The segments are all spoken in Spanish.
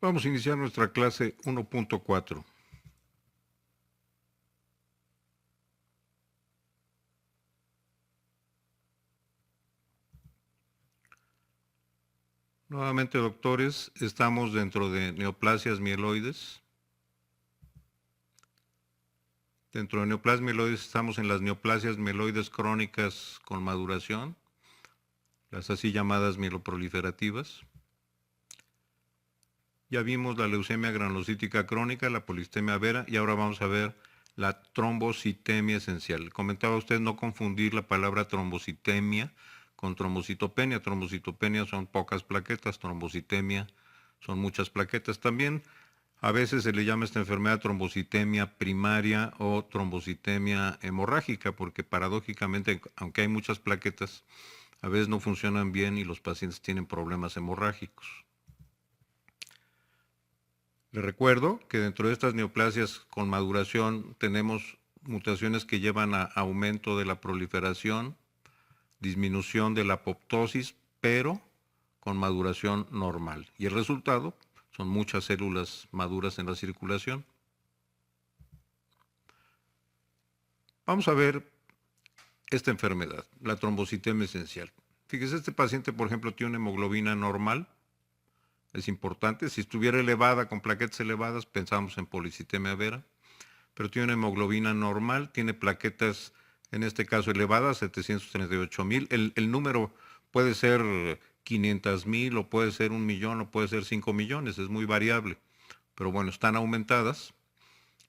Vamos a iniciar nuestra clase 1.4. Nuevamente, doctores, estamos dentro de neoplasias mieloides. Dentro de neoplasias mieloides estamos en las neoplasias mieloides crónicas con maduración, las así llamadas mieloproliferativas. Ya vimos la leucemia granulocítica crónica, la polistemia vera, y ahora vamos a ver la trombocitemia esencial. Comentaba usted no confundir la palabra trombocitemia con trombocitopenia. Trombocitopenia son pocas plaquetas, trombocitemia son muchas plaquetas. También a veces se le llama a esta enfermedad trombocitemia primaria o trombocitemia hemorrágica, porque paradójicamente, aunque hay muchas plaquetas, a veces no funcionan bien y los pacientes tienen problemas hemorrágicos. Les recuerdo que dentro de estas neoplasias con maduración tenemos mutaciones que llevan a aumento de la proliferación, disminución de la apoptosis, pero con maduración normal. Y el resultado son muchas células maduras en la circulación. Vamos a ver esta enfermedad, la trombocitemia esencial. Fíjese, este paciente, por ejemplo, tiene una hemoglobina normal. Es importante, si estuviera elevada, con plaquetas elevadas, pensamos en policitemia vera, pero tiene una hemoglobina normal, tiene plaquetas, en este caso elevadas, 738,000. El número puede ser 500,000, o puede ser 1,000,000, o puede ser 5 millones, es muy variable, pero bueno, están aumentadas.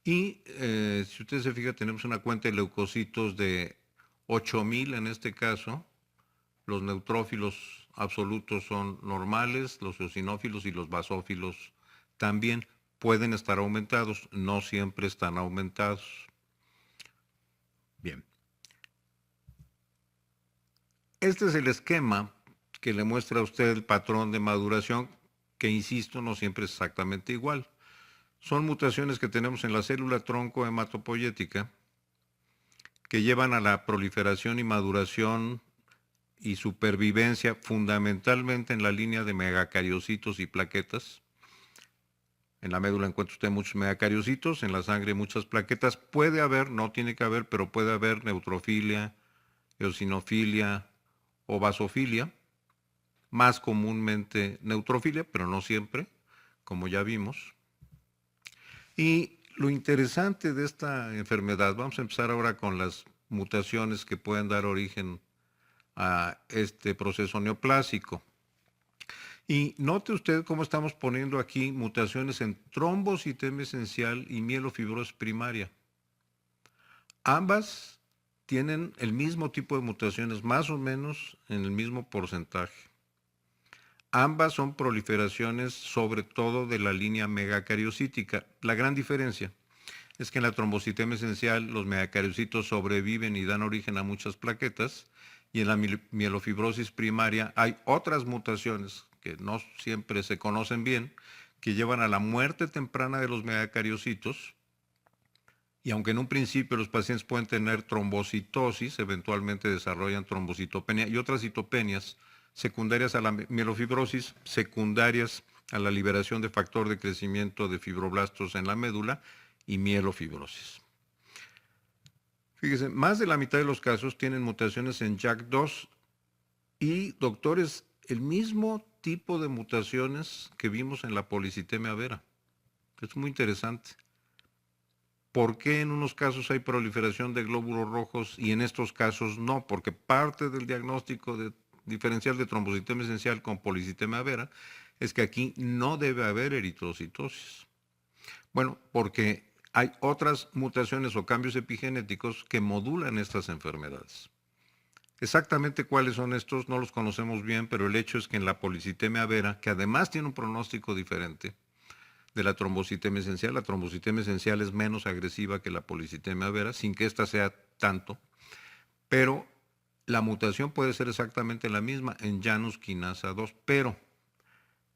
Y si usted se fija, tenemos una cuenta de leucocitos de 8,000 en este caso. Los neutrófilos absolutos son normales, los eosinófilos y los basófilos también pueden estar aumentados, no siempre están aumentados. Bien. Este es el esquema que le muestra a usted el patrón de maduración, que insisto, no siempre es exactamente igual. Son mutaciones que tenemos en la célula tronco hematopoyética que llevan a la proliferación y maduración y supervivencia fundamentalmente en la línea de megacariocitos y plaquetas. En la médula encuentra usted muchos megacariocitos, en la sangre muchas plaquetas. Puede haber, no tiene que haber, pero puede haber neutrofilia, eosinofilia o basofilia. Más comúnmente neutrofilia, pero no siempre, como ya vimos. Y lo interesante de esta enfermedad, vamos a empezar ahora con las mutaciones que pueden dar origen a este proceso neoplásico. Y note usted cómo estamos poniendo aquí mutaciones en trombocitemia esencial y mielofibrosis primaria. Ambas tienen el mismo tipo de mutaciones, más o menos en el mismo porcentaje. Ambas son proliferaciones sobre todo de la línea megacariocítica. La gran diferencia es que en la trombocitemia esencial los megacariocitos sobreviven y dan origen a muchas plaquetas, y en la mielofibrosis primaria hay otras mutaciones que no siempre se conocen bien, que llevan a la muerte temprana de los megacariocitos, y aunque en un principio los pacientes pueden tener trombocitosis, eventualmente desarrollan trombocitopenia y otras citopenias secundarias a la mielofibrosis, secundarias a la liberación de factor de crecimiento de fibroblastos en la médula y mielofibrosis. Fíjese, más de la mitad de los casos tienen mutaciones en JAK2 y, doctores, el mismo tipo de mutaciones que vimos en la policitemia vera. Es muy interesante. ¿Por qué en unos casos hay proliferación de glóbulos rojos y en estos casos no? Porque parte del diagnóstico diferencial de trombocitemia esencial con policitemia vera es que aquí no debe haber eritrocitosis. Bueno, porque hay otras mutaciones o cambios epigenéticos que modulan estas enfermedades. Exactamente cuáles son estos no los conocemos bien, pero el hecho es que en la policitemia vera, que además tiene un pronóstico diferente de la trombocitemia esencial, la trombocitemia esencial es menos agresiva que la policitemia vera, sin que ésta sea tanto, pero la mutación puede ser exactamente la misma en Janus quinasa 2, pero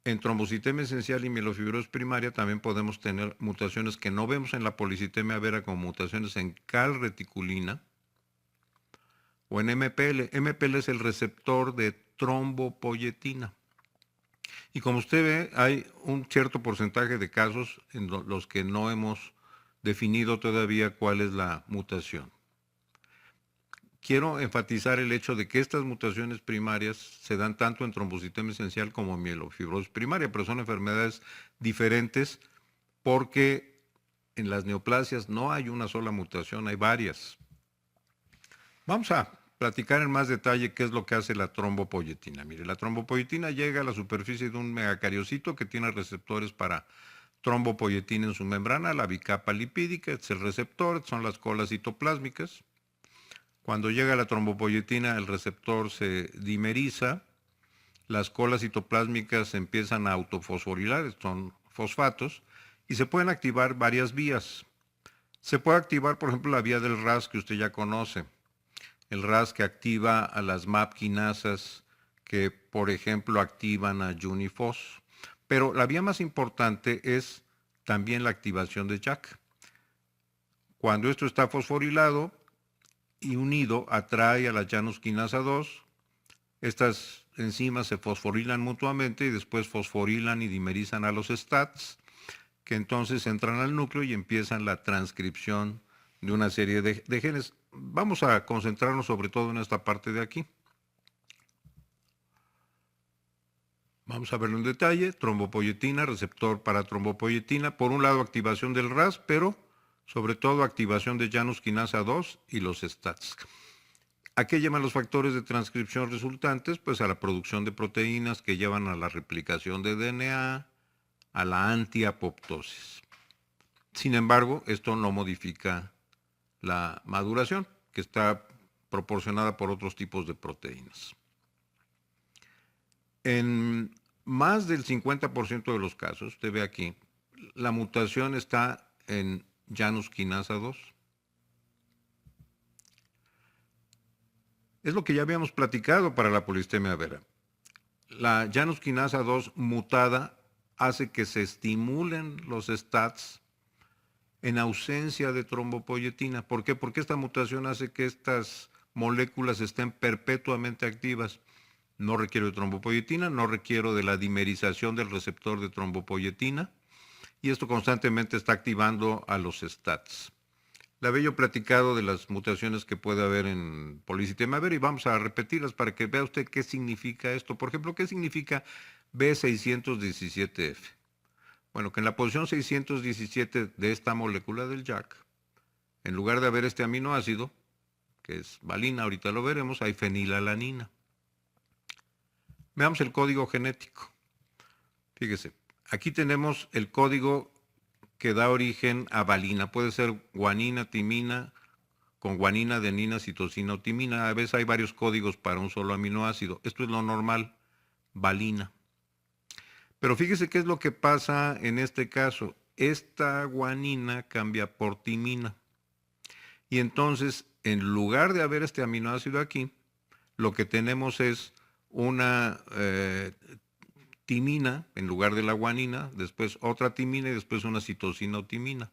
en trombocitemia esencial y mielofibrosis primaria también podemos tener mutaciones que no vemos en la policitemia vera, como mutaciones en calreticulina o en MPL. MPL es el receptor de trombopoyetina. Y como usted ve, hay un cierto porcentaje de casos en los que no hemos definido todavía cuál es la mutación. Quiero enfatizar el hecho de que estas mutaciones primarias se dan tanto en trombocitema esencial como en mielofibrosis primaria, pero son enfermedades diferentes porque en las neoplasias no hay una sola mutación, hay varias. Vamos a platicar en más detalle qué es lo que hace la trombopoyetina. Mire, la trombopoyetina llega a la superficie de un megacariocito que tiene receptores para trombopoyetina en su membrana, la bicapa lipídica, es el receptor, son las colas citoplásmicas. Cuando llega la trombopoyetina, el receptor se dimeriza, las colas citoplásmicas empiezan a autofosforilar, son fosfatos, y se pueden activar varias vías. Se puede activar, por ejemplo, la vía del RAS que usted ya conoce. El RAS que activa a las MAP quinasas que, por ejemplo, activan a Unifos. Pero la vía más importante es también la activación de JAK. Cuando esto está fosforilado y unido, atrae a la Janus quinasa 2. Estas enzimas se fosforilan mutuamente y después fosforilan y dimerizan a los STATs, que entonces entran al núcleo y empiezan la transcripción de una serie de genes. Vamos a concentrarnos sobre todo en esta parte de aquí. Vamos a verlo en detalle. Trombopoyetina, receptor para trombopoyetina. Por un lado, activación del RAS, pero sobre todo activación de Janus quinasa 2 y los STATs. ¿A qué llaman los factores de transcripción resultantes? Pues a la producción de proteínas que llevan a la replicación de DNA, a la antiapoptosis. Sin embargo, esto no modifica la maduración, que está proporcionada por otros tipos de proteínas. En más del 50% de los casos, usted ve aquí, la mutación está en Janus quinasa 2. Es lo que ya habíamos platicado para la polistemia vera. La Janus quinasa 2 mutada hace que se estimulen los STATs en ausencia de trombopoyetina. ¿Por qué? Porque esta mutación hace que estas moléculas estén perpetuamente activas. No requiero de trombopoyetina, no requiero de la dimerización del receptor de trombopoyetina, y esto constantemente está activando a los STATs. Le había yo platicado de las mutaciones que puede haber en polisistema vera y vamos a repetirlas para que vea usted qué significa esto. Por ejemplo, ¿qué significa B617F? Bueno, que en la posición 617 de esta molécula del JAK, en lugar de haber este aminoácido, que es valina, ahorita lo veremos, hay fenilalanina. Veamos el código genético. Fíjese, aquí tenemos el código que da origen a valina. Puede ser guanina, timina, con guanina, adenina, citosina o timina. A veces hay varios códigos para un solo aminoácido. Esto es lo normal, valina. Pero fíjese qué es lo que pasa en este caso. Esta guanina cambia por timina. Y entonces, en lugar de haber este aminoácido aquí, lo que tenemos es una timina en lugar de la guanina, después otra timina y después una citosina o timina,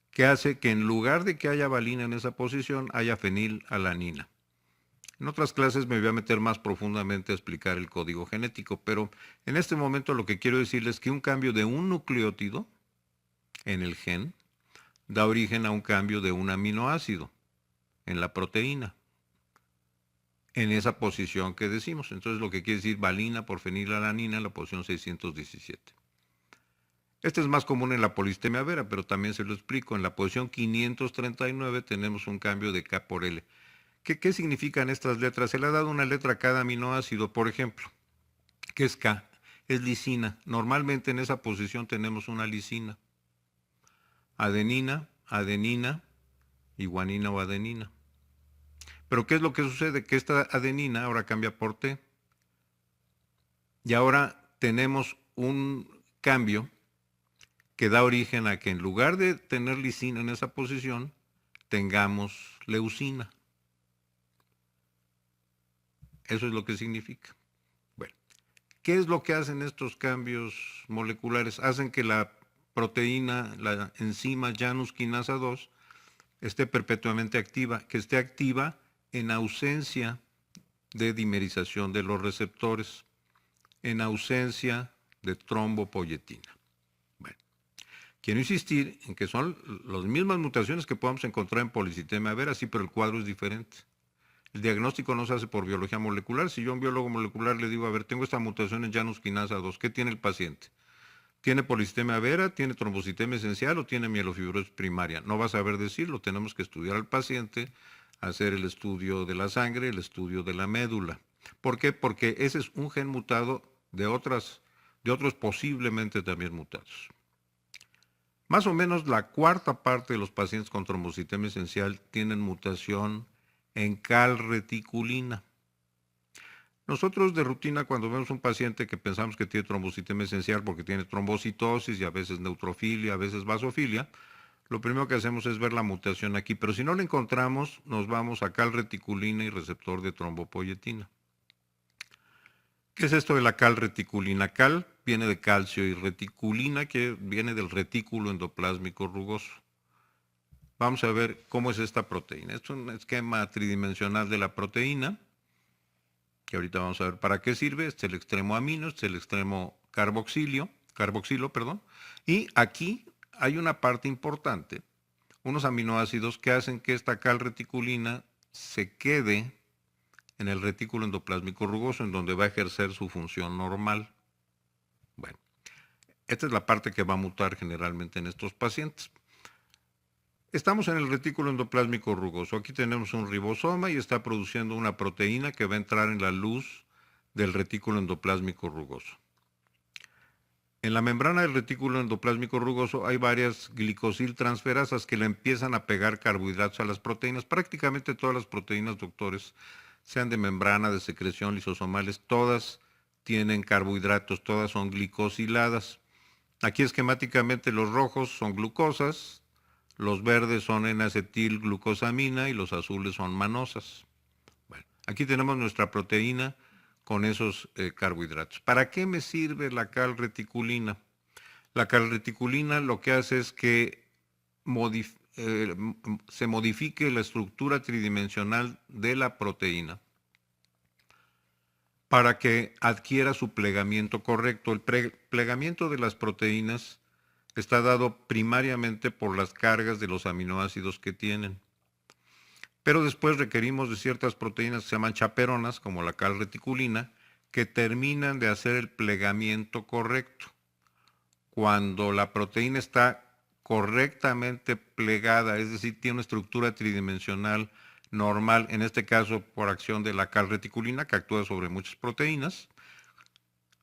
que hace que en lugar de que haya valina en esa posición, haya fenilalanina. En otras clases me voy a meter más profundamente a explicar el código genético, pero en este momento lo que quiero decirles es que un cambio de un nucleótido en el gen da origen a un cambio de un aminoácido en la proteína, en esa posición que decimos. Entonces lo que quiere decir valina por fenilalanina en la posición 617. Este es más común en la polistemia vera, pero también se lo explico. En la posición 539 tenemos un cambio de K por L. ¿Qué significan estas letras? Se le ha dado una letra a cada aminoácido, por ejemplo. ¿Qué es K? Es lisina. Normalmente en esa posición tenemos una lisina. Adenina, adenina y guanina o adenina. Pero ¿qué es lo que sucede? Que esta adenina ahora cambia por T. Y ahora tenemos un cambio que da origen a que en lugar de tener lisina en esa posición, tengamos leucina. Eso es lo que significa. Bueno, ¿qué es lo que hacen estos cambios moleculares? Hacen que la proteína, la enzima Janus quinasa 2, esté perpetuamente activa, que esté activa en ausencia de dimerización de los receptores. en ausencia de trombopoyetina. Bueno, quiero insistir en que son las mismas mutaciones que podemos encontrar en policitemia vera, sí, pero el cuadro es diferente. El diagnóstico no se hace por biología molecular. Si yo a un biólogo molecular le digo, a ver, tengo esta mutación en Janus quinasa 2, ¿qué tiene el paciente? ¿Tiene policitemia vera, tiene trombocitemia esencial o tiene mielofibrosis primaria? No va a saber decirlo, tenemos que estudiar al paciente, hacer el estudio de la sangre, el estudio de la médula. ¿Por qué? Porque ese es un gen mutado de otros posiblemente también mutados. Más o menos la cuarta parte de los pacientes con trombocitemia esencial tienen mutación en calreticulina. Nosotros de rutina, cuando vemos un paciente que pensamos que tiene trombocitemia esencial porque tiene trombocitosis y a veces neutrofilia, a veces vasofilia, lo primero que hacemos es ver la mutación aquí, pero si no la encontramos, nos vamos a calreticulina y receptor de trombopoyetina. ¿Qué es esto de la calreticulina? Cal viene de calcio y reticulina que viene del retículo endoplásmico rugoso. Vamos a ver cómo es esta proteína. Es un esquema tridimensional de la proteína, que ahorita vamos a ver para qué sirve. Este es el extremo amino, este es el extremo carboxilo, y aquí hay una parte importante, unos aminoácidos que hacen que esta calreticulina se quede en el retículo endoplásmico rugoso, en donde va a ejercer su función normal. Bueno, esta es la parte que va a mutar generalmente en estos pacientes. Estamos en el retículo endoplásmico rugoso. Aquí tenemos un ribosoma y está produciendo una proteína que va a entrar en la luz del retículo endoplásmico rugoso. En la membrana del retículo endoplásmico rugoso hay varias glicosiltransferasas que le empiezan a pegar carbohidratos a las proteínas. Prácticamente todas las proteínas, doctores, sean de membrana, de secreción, lisosomales, todas tienen carbohidratos, todas son glicosiladas. Aquí esquemáticamente los rojos son glucosas, los verdes son N-acetilglucosamina y los azules son manosas. Bueno, aquí tenemos nuestra proteína con esos carbohidratos. ¿Para qué me sirve la calreticulina? La calreticulina lo que hace es que se modifique la estructura tridimensional de la proteína para que adquiera su plegamiento correcto. El plegamiento de las proteínas está dado primariamente por las cargas de los aminoácidos que tienen. Pero después requerimos de ciertas proteínas que se llaman chaperonas, como la calreticulina, que terminan de hacer el plegamiento correcto. Cuando la proteína está correctamente plegada, es decir, tiene una estructura tridimensional normal, en este caso por acción de la calreticulina, que actúa sobre muchas proteínas,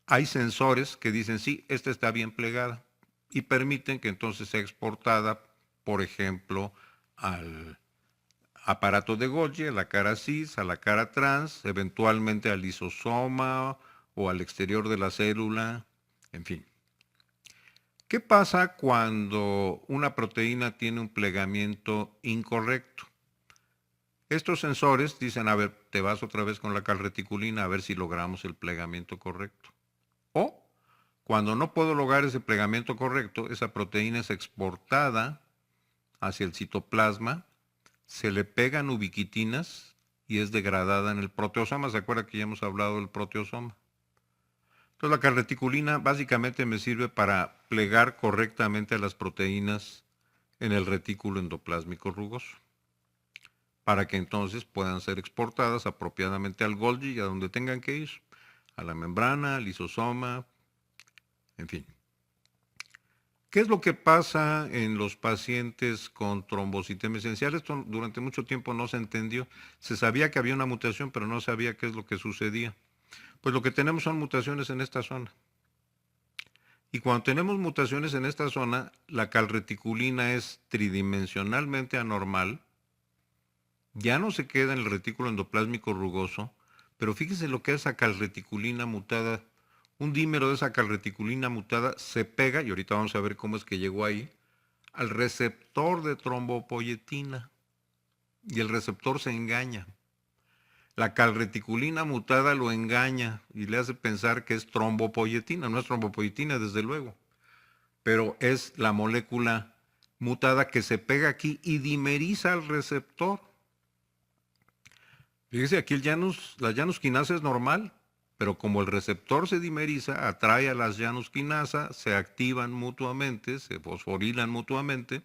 hay sensores que dicen, sí, esta está bien plegada, y permiten que entonces sea exportada, por ejemplo, al aparato de Golgi, a la cara cis, a la cara trans, eventualmente al lisosoma o al exterior de la célula, en fin. ¿Qué pasa cuando una proteína tiene un plegamiento incorrecto? Estos sensores dicen, a ver, te vas otra vez con la calreticulina a ver si logramos el plegamiento correcto. O cuando no puedo lograr ese plegamiento correcto, esa proteína es exportada hacia el citoplasma, se le pegan ubiquitinas y es degradada en el proteosoma. ¿Se acuerda que ya hemos hablado del proteosoma? Entonces la calreticulina básicamente me sirve para plegar correctamente a las proteínas en el retículo endoplásmico rugoso, para que entonces puedan ser exportadas apropiadamente al Golgi y a donde tengan que ir, a la membrana, al lisosoma, en fin. ¿Qué es lo que pasa en los pacientes con trombocitemia esencial? Esto durante mucho tiempo no se entendió. Se sabía que había una mutación, pero no sabía qué es lo que sucedía. Pues lo que tenemos son mutaciones en esta zona. Y cuando tenemos mutaciones en esta zona, la calreticulina es tridimensionalmente anormal, ya no se queda en el retículo endoplásmico rugoso, pero fíjese lo que es esa calreticulina mutada. Un dímero de esa calreticulina mutada se pega, y ahorita vamos a ver cómo es que llegó ahí, al receptor de trombopoyetina. Y el receptor se engaña. La calreticulina mutada lo engaña y le hace pensar que es trombopoyetina. No es trombopoyetina, desde luego, pero es la molécula mutada que se pega aquí y dimeriza al receptor. Fíjese, aquí la Janus quinasa es normal, pero como el receptor se dimeriza, atrae a las Janus quinasa, se activan mutuamente, se fosforilan mutuamente,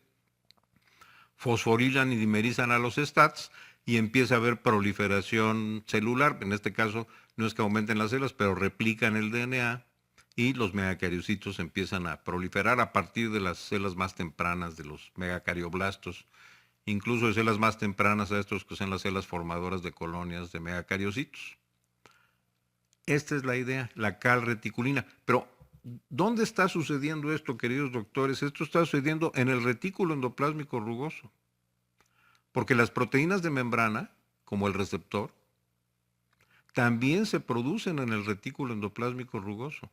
fosforilan y dimerizan a los STATs y empieza a haber proliferación celular. En este caso no es que aumenten las células, pero replican el DNA y los megacariocitos empiezan a proliferar a partir de las células más tempranas de los megacarioblastos, incluso de células más tempranas a estos que son las células formadoras de colonias de megacariocitos. Esta es la idea, la calreticulina. Pero, ¿dónde está sucediendo esto, queridos doctores? Esto está sucediendo en el retículo endoplásmico rugoso. Porque las proteínas de membrana, como el receptor, también se producen en el retículo endoplásmico rugoso.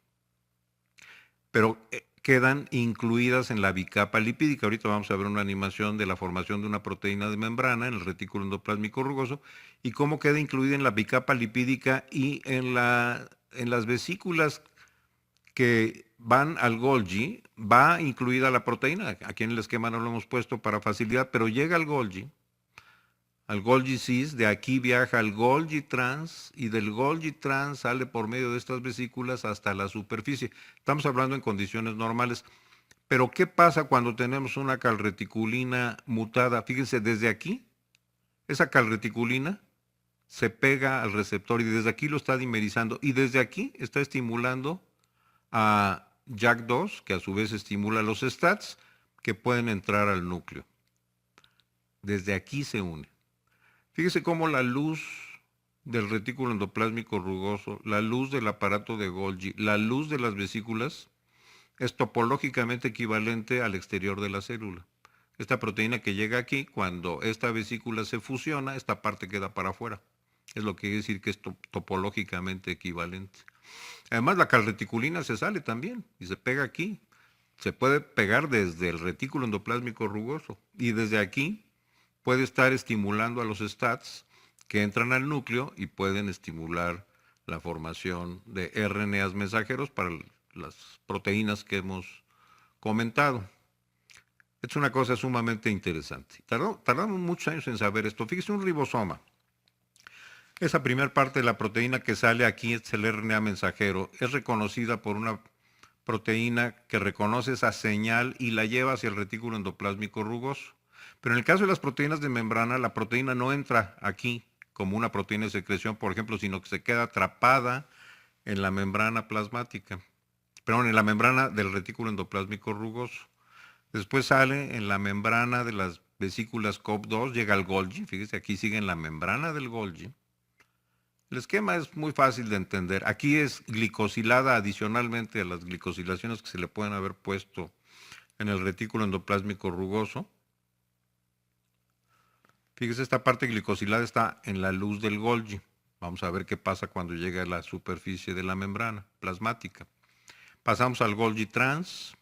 Pero quedan incluidas en la bicapa lipídica. Ahorita vamos a ver una animación de la formación de una proteína de membrana en el retículo endoplásmico rugoso y cómo queda incluida en la bicapa lipídica y en las vesículas que van al Golgi, va incluida la proteína. Aquí en el esquema no lo hemos puesto para facilidad, pero llega al Golgi cis, de aquí viaja al Golgi trans y del Golgi trans sale por medio de estas vesículas hasta la superficie. Estamos hablando en condiciones normales. Pero ¿qué pasa cuando tenemos una calreticulina mutada? Fíjense, desde aquí, esa calreticulina se pega al receptor y desde aquí lo está dimerizando y desde aquí está estimulando a JAK2, que a su vez estimula los STATs, que pueden entrar al núcleo. Desde aquí se une. Fíjese cómo la luz del retículo endoplásmico rugoso, la luz del aparato de Golgi, la luz de las vesículas, es topológicamente equivalente al exterior de la célula. Esta proteína que llega aquí, cuando esta vesícula se fusiona, esta parte queda para afuera. Es lo que quiere decir que es topológicamente equivalente. Además, la calreticulina se sale también y se pega aquí. Se puede pegar desde el retículo endoplásmico rugoso y desde aquí puede estar estimulando a los STATs que entran al núcleo y pueden estimular la formación de RNAs mensajeros para las proteínas que hemos comentado. Es una cosa sumamente interesante. Tardamos muchos años en saber esto. Fíjese, un ribosoma. Esa primera parte de la proteína que sale aquí es el RNA mensajero. Es reconocida por una proteína que reconoce esa señal y la lleva hacia el retículo endoplásmico rugoso. Pero en el caso de las proteínas de membrana, la proteína no entra aquí como una proteína de secreción, por ejemplo, sino que se queda atrapada en la membrana plasmática, perdón, en la membrana del retículo endoplásmico rugoso. Después sale en la membrana de las vesículas COP2, llega al Golgi, fíjese, aquí sigue en la membrana del Golgi. El esquema es muy fácil de entender. Aquí es glicosilada adicionalmente a las glicosilaciones que se le pueden haber puesto en el retículo endoplásmico rugoso. Fíjese, esta parte glicosilada está en la luz del Golgi. Vamos a ver qué pasa cuando llega a la superficie de la membrana plasmática. Pasamos al Golgi trans.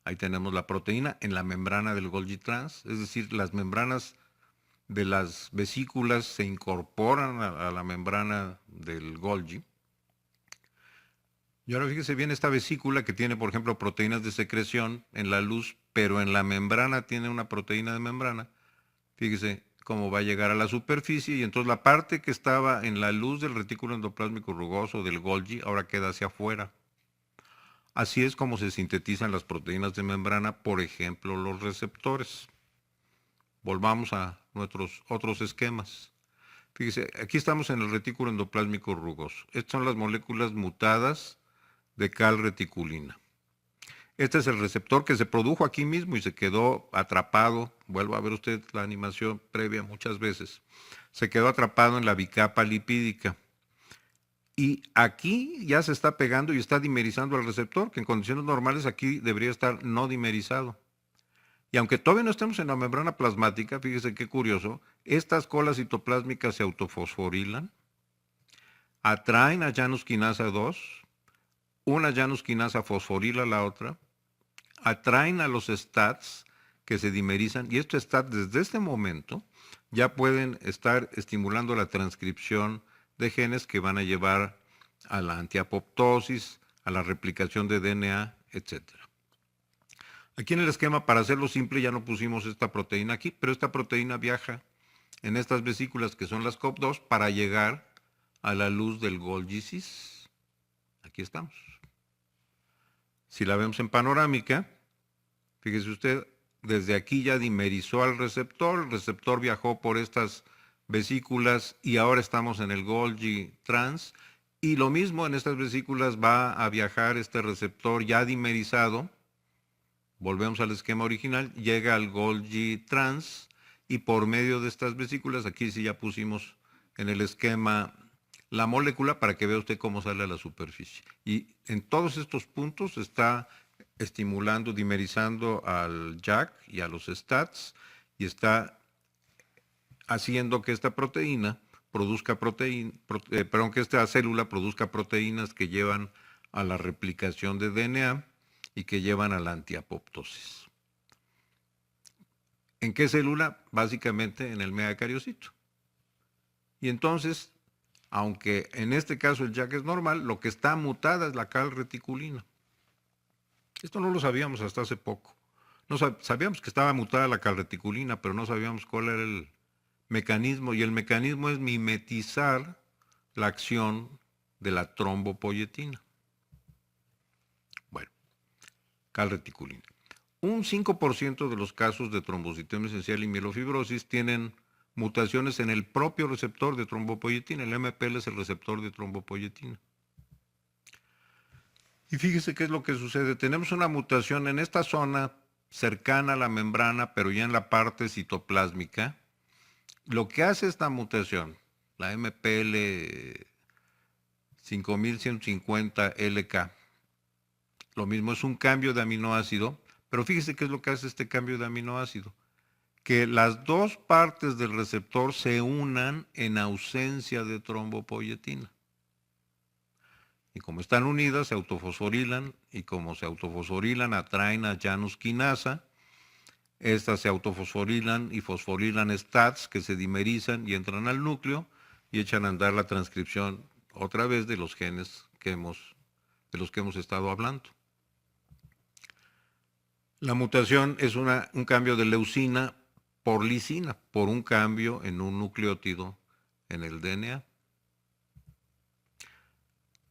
Ahí tenemos la proteína en la membrana del Golgi trans, es decir, las membranas de las vesículas se incorporan a la membrana del Golgi. Y ahora fíjese bien esta vesícula que tiene, por ejemplo, proteínas de secreción en la luz, pero en la membrana tiene una proteína de membrana. Fíjese cómo va a llegar a la superficie y entonces la parte que estaba en la luz del retículo endoplásmico rugoso del Golgi ahora queda hacia afuera. Así es como se sintetizan las proteínas de membrana, por ejemplo, los receptores. Volvamos a nuestros otros esquemas. Fíjese, aquí estamos en el retículo endoplásmico rugoso. Estas son las moléculas mutadas de calreticulina. Este es el receptor que se produjo aquí mismo y se quedó atrapado. Vuelva a ver usted la animación previa muchas veces. Se quedó atrapado en la bicapa lipídica. Y aquí ya se está pegando y está dimerizando al receptor, que en condiciones normales aquí debería estar no dimerizado. Y aunque todavía no estemos en la membrana plasmática, fíjese qué curioso, estas colas citoplásmicas se autofosforilan, atraen a Janus quinasa 2, una Janus quinasa fosforila la otra, atraen a los STATs que se dimerizan y estos STATs desde este momento ya pueden estar estimulando la transcripción de genes que van a llevar a la antiapoptosis, a la replicación de DNA, etc. Aquí en el esquema, para hacerlo simple, ya no pusimos esta proteína aquí, pero esta proteína viaja en estas vesículas que son las COP2 para llegar a la luz del Golgi-CIS. Aquí estamos. Si la vemos en panorámica, fíjese usted, desde aquí ya dimerizó al receptor, el receptor viajó por estas vesículas y ahora estamos en el Golgi trans, y lo mismo en estas vesículas va a viajar este receptor ya dimerizado, volvemos al esquema original, llega al Golgi trans, y por medio de estas vesículas, aquí sí ya pusimos en el esquema la molécula para que vea usted cómo sale a la superficie. Y en todos estos puntos está estimulando, dimerizando al JAK y a los STATs, y está haciendo que esta proteína produzca que esta célula produzca proteínas que llevan a la replicación de DNA y que llevan a la antiapoptosis. ¿En qué célula? Básicamente en el megacariocito. Y entonces, aunque en este caso el JAK es normal, lo que está mutada es la calreticulina. Esto no lo sabíamos hasta hace poco. No sabíamos que estaba mutada la calreticulina, pero no sabíamos cuál era el mecanismo. Y el mecanismo es mimetizar la acción de la trombopoyetina. Bueno, calreticulina. Un 5% de los casos de trombocitema esencial y mielofibrosis tienen mutaciones en el propio receptor de trombopoyetina. El MPL es el receptor de trombopoyetina. Y fíjese qué es lo que sucede. Tenemos una mutación en esta zona cercana a la membrana, pero ya en la parte citoplásmica. Lo que hace esta mutación, la MPL 5150LK, lo mismo es un cambio de aminoácido, pero fíjese qué es lo que hace este cambio de aminoácido. Que las dos partes del receptor se unan en ausencia de trombopoyetina. Y como están unidas, se autofosforilan, y como se autofosforilan, atraen a Janus quinasa. Estas se autofosforilan y fosforilan STATs que se dimerizan y entran al núcleo y echan a andar la transcripción otra vez de los genes de los que hemos estado hablando. La mutación es un cambio de leucina por lisina, por un cambio en un nucleótido en el DNA.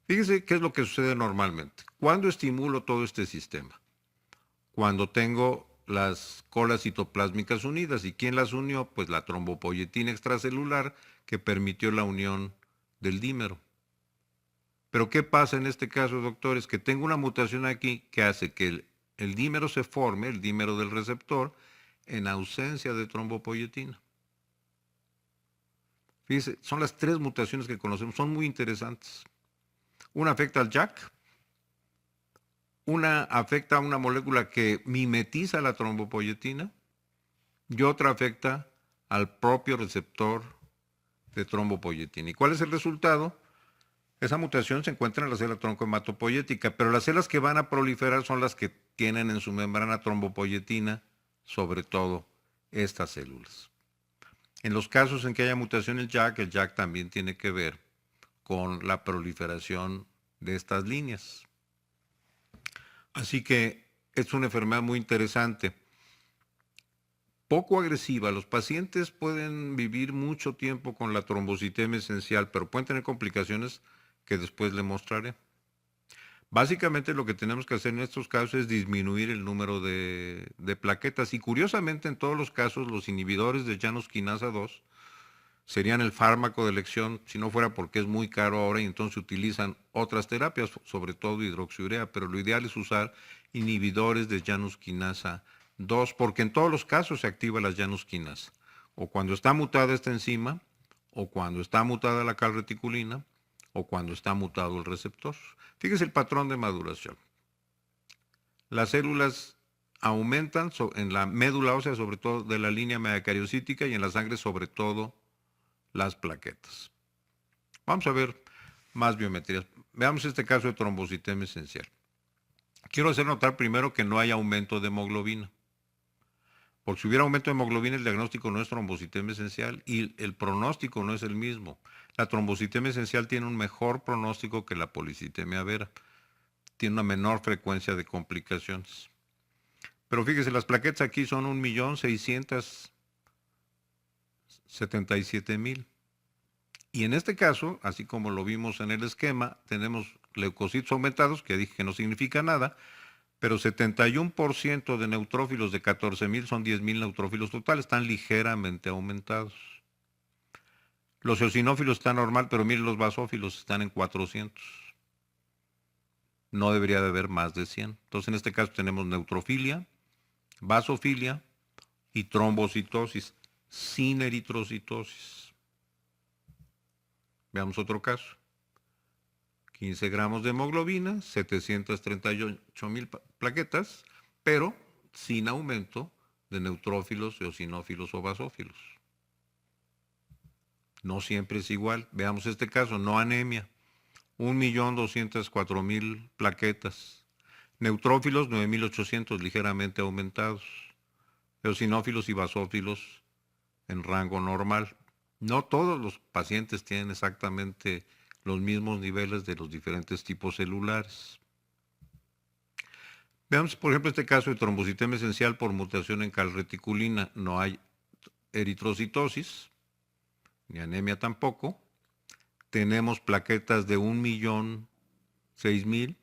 Fíjese qué es lo que sucede normalmente. ¿Cuándo estimulo todo este sistema? Cuando tengo las colas citoplásmicas unidas. ¿Y quién las unió? Pues la trombopoyetina extracelular que permitió la unión del dímero. Pero ¿qué pasa en este caso, doctores? Que tengo una mutación aquí que hace que el dímero se forme, el dímero del receptor, en ausencia de trombopoyetina. Fíjense, son las tres mutaciones que conocemos, son muy interesantes. Una afecta al JAK, una afecta a una molécula que mimetiza la trombopoyetina y otra afecta al propio receptor de trombopoyetina. ¿Y cuál es el resultado? Esa mutación se encuentra en la célula troncohematopoyética, pero las células que van a proliferar son las que tienen en su membrana trombopoyetina, sobre todo estas células. En los casos en que haya mutación en el JAK también tiene que ver con la proliferación de estas líneas. Así que es una enfermedad muy interesante. Poco agresiva. Los pacientes pueden vivir mucho tiempo con la trombocitema esencial, pero pueden tener complicaciones que después le mostraré. Básicamente lo que tenemos que hacer en estos casos es disminuir el número de plaquetas. Y curiosamente en todos los casos los inhibidores de Janus quinasa 2 serían el fármaco de elección, si no fuera porque es muy caro ahora y entonces utilizan otras terapias, sobre todo hidroxiurea, pero lo ideal es usar inhibidores de Janus quinasa 2, porque en todos los casos se activa la Janus quinasa, o cuando está mutada esta enzima, o cuando está mutada la calreticulina, o cuando está mutado el receptor. Fíjese el patrón de maduración. Las células aumentan en la médula ósea, sobre todo de la línea megacariocítica, y en la sangre, sobre todo, las plaquetas. Vamos a ver más biometrías. Veamos este caso de trombocitema esencial. Quiero hacer notar primero que no hay aumento de hemoglobina. Porque si hubiera aumento de hemoglobina, el diagnóstico no es trombocitema esencial y el pronóstico no es el mismo. La trombocitema esencial tiene un mejor pronóstico que la policitemia vera. Tiene una menor frecuencia de complicaciones. Pero fíjese, las plaquetas aquí son 1.677.000. Y en este caso, así como lo vimos en el esquema, tenemos leucocitos aumentados, que dije que no significa nada, pero 71% de neutrófilos de 14,000 son 10,000 neutrófilos totales, están ligeramente aumentados. Los eosinófilos están normal, pero miren los basófilos están en 400. No debería de haber más de 100. Entonces en este caso tenemos neutrofilia, basofilia y trombocitosis sin eritrocitosis. Veamos otro caso. 15 gramos de hemoglobina, 738,000 plaquetas, pero sin aumento de neutrófilos, eosinófilos o basófilos. No siempre es igual. Veamos este caso, no anemia. 1,204,000 plaquetas. Neutrófilos, 9,800, ligeramente aumentados. Eosinófilos y basófilos en rango normal. No todos los pacientes tienen exactamente los mismos niveles de los diferentes tipos celulares. Veamos, por ejemplo, este caso de trombocitemia esencial por mutación en calreticulina. No hay eritrocitosis, ni anemia tampoco. Tenemos plaquetas de 1,006,000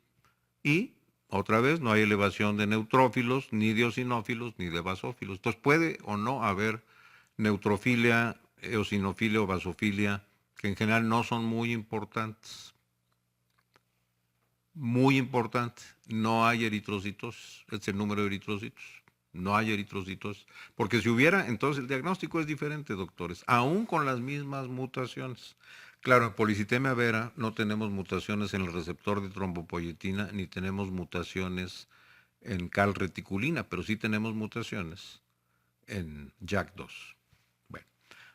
y otra vez no hay elevación de neutrófilos, ni de eosinófilos, ni de basófilos. Entonces puede o no haber neutrofilia, eosinofilia o basofilia, que en general no son muy importantes. Muy importante, no hay eritrocitosis, es el número de eritrocitos. No hay eritrocitos. Porque si hubiera, entonces el diagnóstico es diferente, doctores, aún con las mismas mutaciones. Claro, en policitemia vera no tenemos mutaciones en el receptor de trombopoyetina, ni tenemos mutaciones en calreticulina, pero sí tenemos mutaciones en JAK2. Bueno,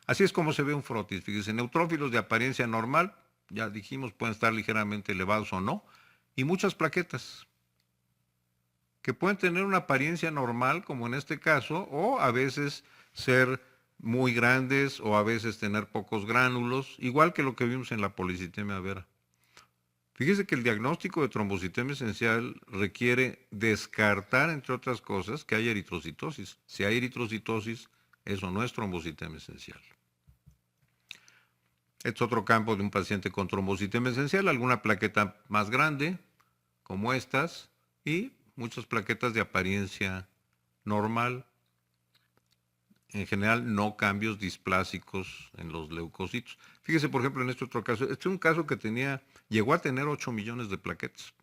así es como se ve un frotis. Fíjense, neutrófilos de apariencia normal, ya dijimos, pueden estar ligeramente elevados o no, y muchas plaquetas que pueden tener una apariencia normal, como en este caso, o a veces ser muy grandes o a veces tener pocos gránulos, igual que lo que vimos en la policitemia vera. Fíjese que el diagnóstico de trombocitemia esencial requiere descartar, entre otras cosas, que haya eritrocitosis. Si hay eritrocitosis, eso no es trombocitemia esencial. Este es otro campo de un paciente con trombocitemia esencial, alguna plaqueta más grande, como estas, y muchas plaquetas de apariencia normal. En general, no cambios displásicos en los leucocitos. Fíjese, por ejemplo, en este otro caso. Este es un caso que llegó a tener 8 millones de plaquetas.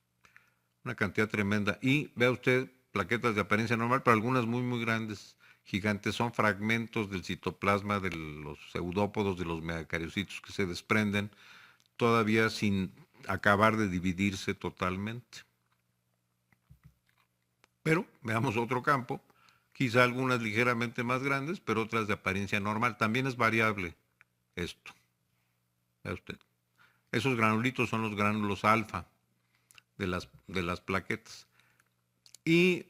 Una cantidad tremenda. Y vea usted, plaquetas de apariencia normal, pero algunas muy, muy grandes, gigantes. Son fragmentos del citoplasma de los pseudópodos, de los megacariocitos que se desprenden todavía sin acabar de dividirse totalmente. Pero veamos otro campo, quizá algunas ligeramente más grandes, pero otras de apariencia normal. También es variable esto. Vea usted. Esos granulitos son los gránulos alfa de las plaquetas. Y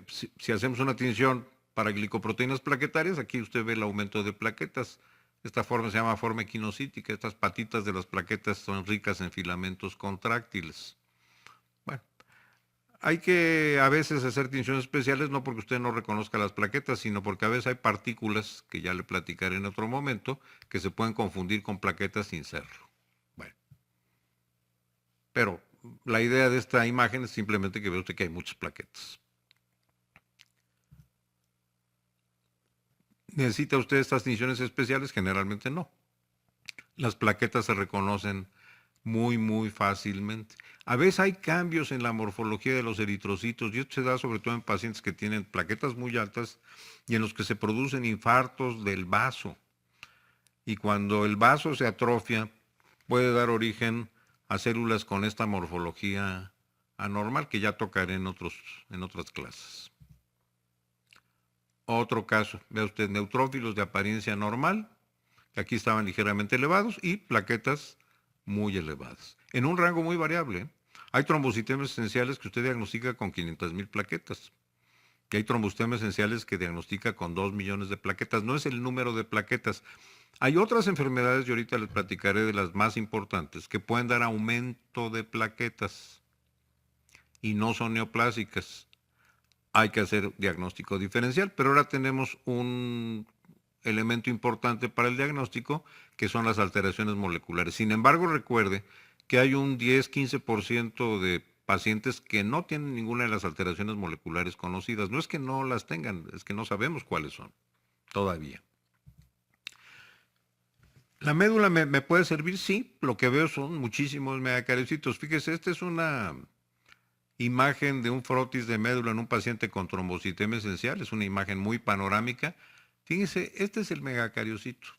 si hacemos una tinción para glicoproteínas plaquetarias, aquí usted ve el aumento de plaquetas. Esta forma se llama forma equinocítica. Estas patitas de las plaquetas son ricas en filamentos contráctiles. Bueno, hay que a veces hacer tinciones especiales, no porque usted no reconozca las plaquetas, sino porque a veces hay partículas, que ya le platicaré en otro momento, que se pueden confundir con plaquetas sin serlo. Bueno, pero la idea de esta imagen es simplemente que ve usted que hay muchas plaquetas. ¿Necesita usted estas tinciones especiales? Generalmente no. Las plaquetas se reconocen muy, muy fácilmente. A veces hay cambios en la morfología de los eritrocitos y esto se da sobre todo en pacientes que tienen plaquetas muy altas y en los que se producen infartos del vaso. Y cuando el vaso se atrofia, puede dar origen a células con esta morfología anormal que ya tocaré en otras clases. Otro caso, vea usted, neutrófilos de apariencia normal, que aquí estaban ligeramente elevados, y plaquetas muy elevadas, en un rango muy variable. Hay trombocitemias esenciales que usted diagnostica con 500,000 plaquetas, y hay trombocitemias esenciales que diagnostica con 2 millones de plaquetas. No es el número de plaquetas. Hay otras enfermedades, y ahorita les platicaré de las más importantes, que pueden dar aumento de plaquetas, y no son neoplásicas. Hay que hacer diagnóstico diferencial, pero ahora tenemos un elemento importante para el diagnóstico, que son las alteraciones moleculares. Sin embargo, recuerde que hay un 10-15% de pacientes que no tienen ninguna de las alteraciones moleculares conocidas. No es que no las tengan, es que no sabemos cuáles son todavía. ¿La médula me puede servir? Sí, lo que veo son muchísimos megacariocitos. Fíjese, esta es una imagen de un frotis de médula en un paciente con trombocitemia esencial. Es una imagen muy panorámica. Fíjese, este es el megacariocito.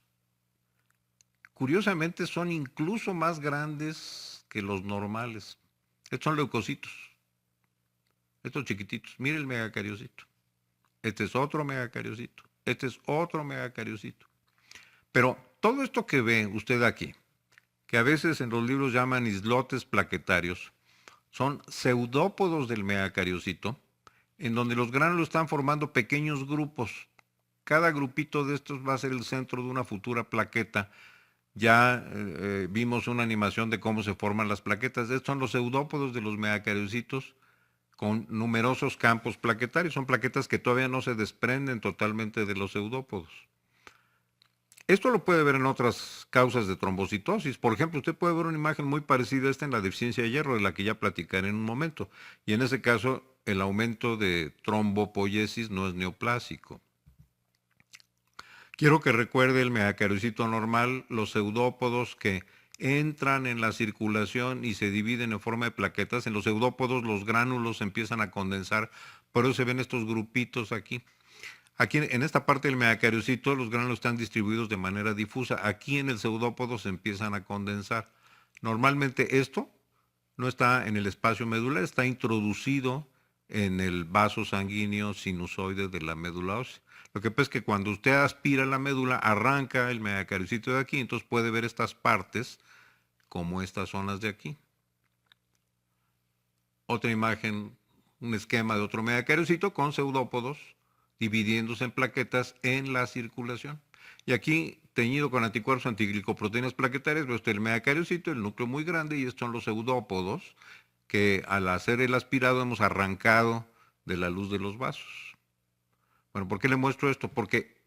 Curiosamente son incluso más grandes que los normales. Estos son leucocitos. Estos chiquititos. Mire el megacariocito. Este es otro megacariocito. Este es otro megacariocito. Pero todo esto que ve usted aquí, que a veces en los libros llaman islotes plaquetarios, son pseudópodos del megacariocito, en donde los gránulos están formando pequeños grupos. Cada grupito de estos va a ser el centro de una futura plaqueta. Ya vimos una animación de cómo se forman las plaquetas. Estos son los pseudópodos de los megacariocitos con numerosos campos plaquetarios. Son plaquetas que todavía no se desprenden totalmente de los pseudópodos. Esto lo puede ver en otras causas de trombocitosis. Por ejemplo, usted puede ver una imagen muy parecida a esta en la deficiencia de hierro, de la que ya platicaré en un momento. Y en ese caso, el aumento de trombopoiesis no es neoplásico. Quiero que recuerde el megacariocito normal, los pseudópodos que entran en la circulación y se dividen en forma de plaquetas. En los pseudópodos los gránulos empiezan a condensar, por eso se ven estos grupitos aquí. Aquí en esta parte del megacariocito los gránulos están distribuidos de manera difusa. Aquí en el pseudópodo se empiezan a condensar. Normalmente esto no está en el espacio medular, está introducido en el vaso sanguíneo sinusoide de la médula ósea. Lo que pasa es que cuando usted aspira la médula, arranca el megacariocito de aquí, entonces puede ver estas partes como estas zonas de aquí. Otra imagen, un esquema de otro megacariocito con pseudópodos dividiéndose en plaquetas en la circulación. Y aquí, teñido con anticuerpos antiglicoproteínas plaquetarias, ve usted el megacariocito, el núcleo muy grande, y estos son los pseudópodos que al hacer el aspirado hemos arrancado de la luz de los vasos. Bueno, ¿por qué le muestro esto? Porque,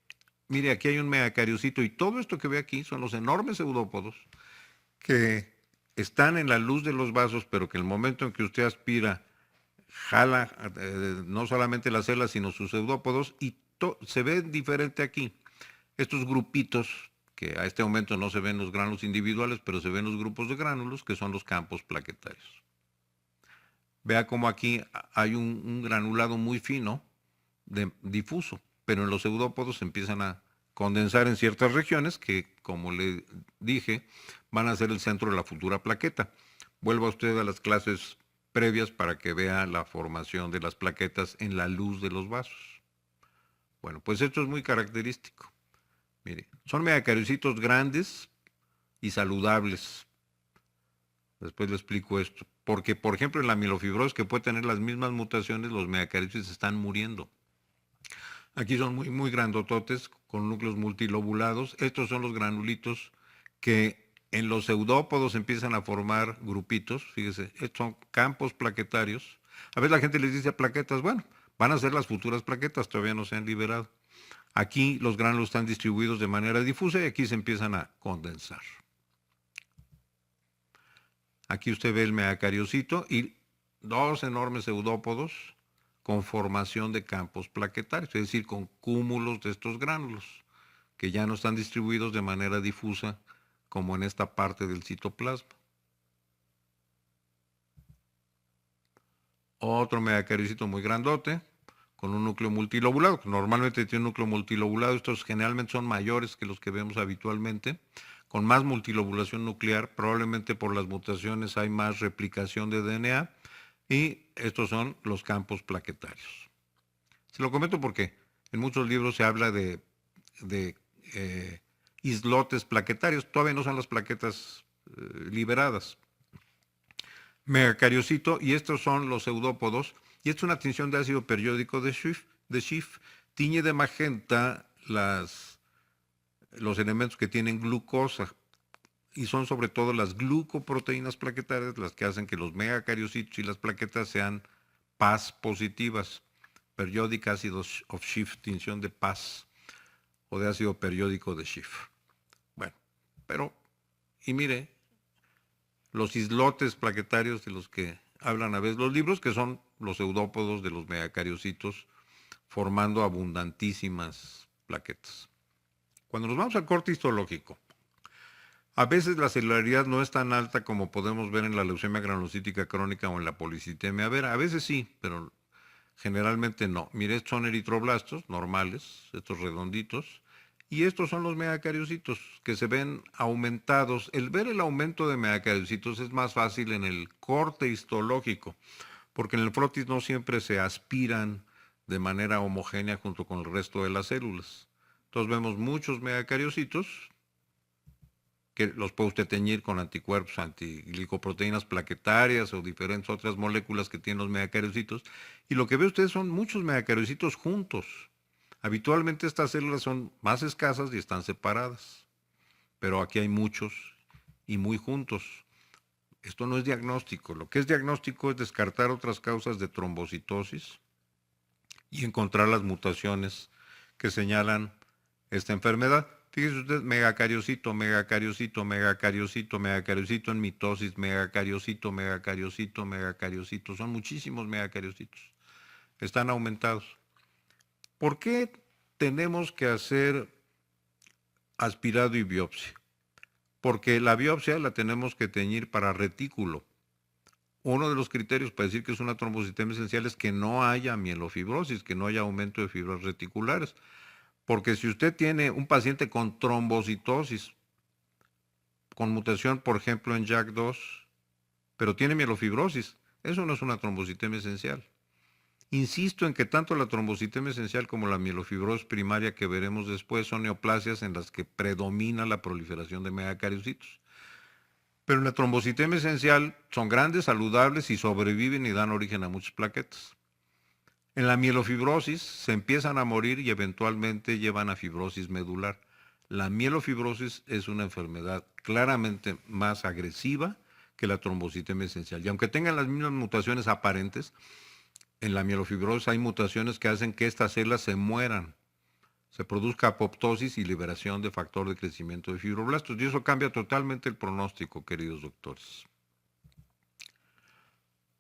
mire, aquí hay un megacariocito y todo esto que ve aquí son los enormes pseudópodos que están en la luz de los vasos, pero que en el momento en que usted aspira jala no solamente las células, sino sus pseudópodos, y se ve diferente aquí. Estos grupitos, que a este momento no se ven los gránulos individuales, pero se ven los grupos de gránulos, que son los campos plaquetarios. Vea cómo aquí hay un granulado muy fino, difuso, pero en los pseudópodos se empiezan a condensar en ciertas regiones que, como le dije, van a ser el centro de la futura plaqueta. Vuelva usted a las clases previas para que vea la formación de las plaquetas en la luz de los vasos. Bueno, pues esto es muy característico. Mire, son megacariocitos grandes y saludables. Después le explico esto. Porque, por ejemplo, en la mielofibrosis, que puede tener las mismas mutaciones, los megacariocitos están muriendo. Aquí son muy, muy grandototes, con núcleos multilobulados. Estos son los granulitos que en los pseudópodos empiezan a formar grupitos. Fíjese, estos son campos plaquetarios. A veces la gente les dice plaquetas, bueno, van a ser las futuras plaquetas, todavía no se han liberado. Aquí los gránulos están distribuidos de manera difusa y aquí se empiezan a condensar. Aquí usted ve el megacariocito y dos enormes pseudópodos con formación de campos plaquetarios, es decir, con cúmulos de estos gránulos, que ya no están distribuidos de manera difusa como en esta parte del citoplasma. Otro megacariocito muy grandote, con un núcleo multilobulado, que normalmente tiene un núcleo multilobulado, estos generalmente son mayores que los que vemos habitualmente, con más multilobulación nuclear, probablemente por las mutaciones hay más replicación de DNA, y estos son los campos plaquetarios. Se lo comento porque en muchos libros se habla de islotes plaquetarios, todavía no son las plaquetas liberadas. Megacariocito, y estos son los pseudópodos, y esta es una tinción de ácido periódico de Schiff, tiñe de magenta los elementos que tienen glucosa, y son sobre todo las glucoproteínas plaquetarias las que hacen que los megacariocitos y las plaquetas sean PAS positivas, periodic acid of Schiff, tinción de PAS. o de ácido periódico de Schiff. Bueno, pero, y mire, los islotes plaquetarios de los que hablan a veces los libros, que son los pseudópodos de los megacariocitos, formando abundantísimas plaquetas. Cuando nos vamos al corte histológico, a veces la celularidad no es tan alta como podemos ver en la leucemia granulocítica crónica o en la policitemia vera. A veces sí, pero generalmente no. Mire, estos son eritroblastos normales, estos redonditos, y estos son los megacariocitos que se ven aumentados. El ver el aumento de megacariocitos es más fácil en el corte histológico, porque en el frotis no siempre se aspiran de manera homogénea junto con el resto de las células. Entonces vemos muchos megacariocitos que los puede usted teñir con anticuerpos, antiglicoproteínas plaquetarias o diferentes otras moléculas que tienen los megacariocitos. Y lo que ve usted son muchos megacariocitos juntos. Habitualmente estas células son más escasas y están separadas, pero aquí hay muchos y muy juntos. Esto no es diagnóstico. Lo que es diagnóstico es descartar otras causas de trombocitosis y encontrar las mutaciones que señalan esta enfermedad. Fíjese usted, megacariocito, megacariocito, megacariocito, megacariocito en mitosis, megacariocito, megacariocito, megacariocito. Son muchísimos megacariocitos. Están aumentados. ¿Por qué tenemos que hacer aspirado y biopsia? Porque la biopsia la tenemos que teñir para retículo. Uno de los criterios para decir que es una trombocitemia esencial es que no haya mielofibrosis, que no haya aumento de fibras reticulares. Porque si usted tiene un paciente con trombocitosis, con mutación, por ejemplo, en JAK2, pero tiene mielofibrosis, eso no es una trombocitemia esencial. Insisto en que tanto la trombocitemia esencial como la mielofibrosis primaria que veremos después son neoplasias en las que predomina la proliferación de megacariocitos. Pero en la trombocitemia esencial son grandes, saludables y sobreviven y dan origen a muchas plaquetas. En la mielofibrosis se empiezan a morir y eventualmente llevan a fibrosis medular. La mielofibrosis es una enfermedad claramente más agresiva que la trombocitemia esencial. Y aunque tengan las mismas mutaciones aparentes, en la mielofibrosis hay mutaciones que hacen que estas células se mueran, se produzca apoptosis y liberación de factor de crecimiento de fibroblastos. Y eso cambia totalmente el pronóstico, queridos doctores.